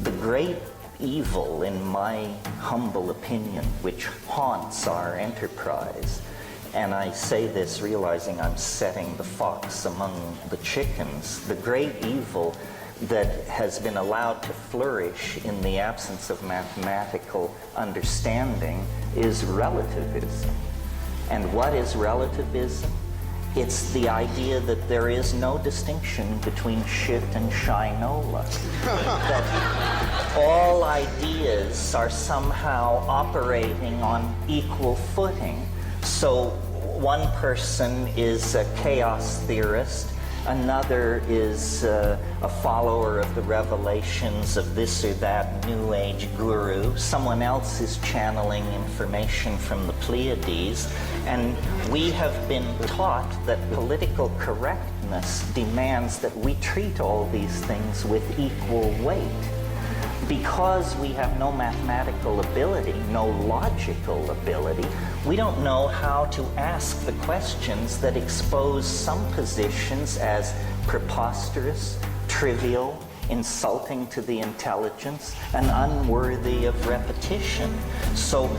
The great evil, in my humble opinion, which haunts our enterprise, and I say this realizing I'm setting the fox among the chickens, the great evil that has been allowed to flourish in the absence of mathematical understanding is relativism. And what is relativism? It's the idea that there is no distinction between shit and shinola. That all ideas are somehow operating on equal footing. So one person is a chaos theorist, another is a follower of the revelations of this or that New Age guru. Someone else is channeling information from the Pleiades. And we have been taught that political correctness demands that we treat all these things with equal weight. Because we have no mathematical ability, no logical ability, we don't know how to ask the questions that expose some positions as preposterous, trivial, insulting to the intelligence, and unworthy of repetition. So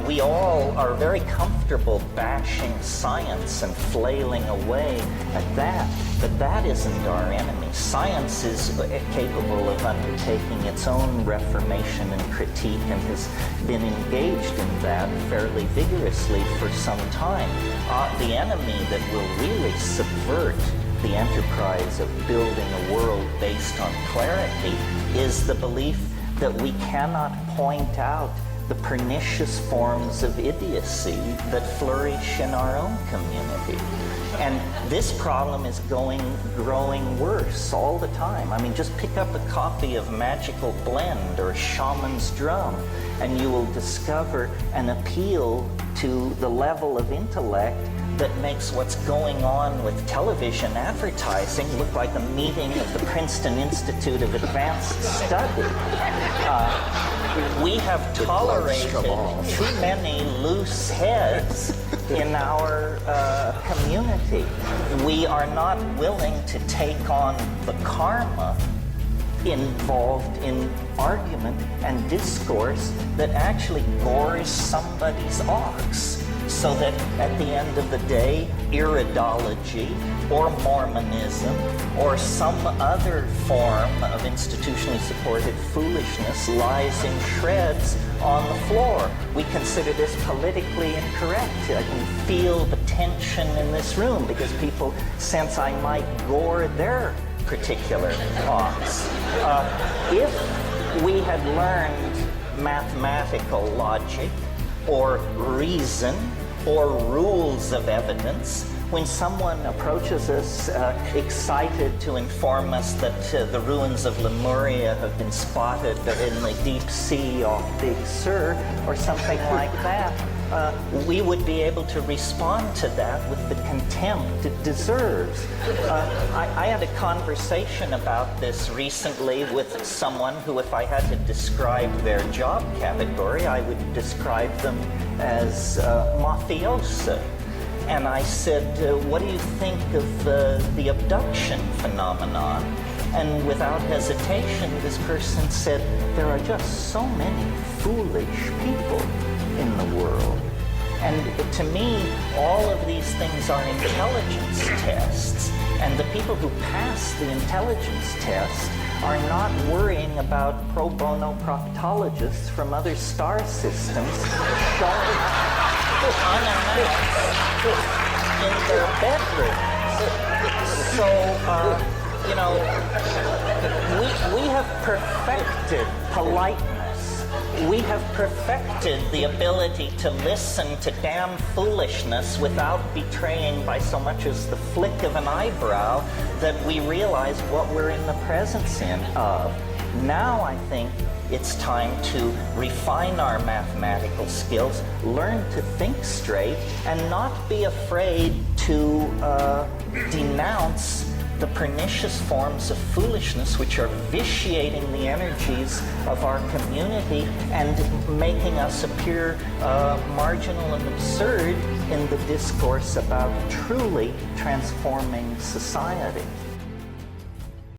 we all are very comfortable bashing science and flailing away at that, but that isn't our enemy. Science is capable of undertaking its own reformation and critique and has been engaged in that fairly vigorously for some time. The enemy that will really subvert the enterprise of building a world based on clarity is the belief that we cannot point out the pernicious forms of idiocy that flourish in our own community. And this problem is growing worse all the time. I mean, just pick up a copy of Magical Blend or Shaman's Drum, and you will discover an appeal to the level of intellect that makes what's going on with television advertising look like a meeting of the Princeton Institute of Advanced Study. We have tolerated too many loose heads in our community. We are not willing to take on the karma involved in argument and discourse that actually gores somebody's ox. So that at the end of the day, iridology or Mormonism or some other form of institutionally supported foolishness lies in shreds on the floor. We consider this politically incorrect. I can feel the tension in this room because people sense I might gore their particular ox. If we had learned mathematical logic or reason or rules of evidence, when someone approaches us excited to inform us that the ruins of Lemuria have been spotted in the deep sea off Big Sur or something like that, we would be able to respond to that with the contempt it deserves. I had a conversation about this recently with someone who, if I had to describe their job category, I would describe them as mafioso. And I said, what do you think of the abduction phenomenon? And without hesitation, this person said, there are just so many foolish people in the world. And to me, all of these things are intelligence tests. And the people who pass the intelligence test are not worrying about pro bono proctologists from other star systems showing unannounced in their bedrooms. So, we have perfected politeness. We have perfected the ability to listen to damn foolishness without betraying by so much as the flick of an eyebrow that we realize what we're in the presence of. Now I think it's time to refine our mathematical skills, learn to think straight, and not be afraid to denounce the pernicious forms of foolishness which are vitiating the energies of our community and making us appear marginal and absurd in the discourse about truly transforming society.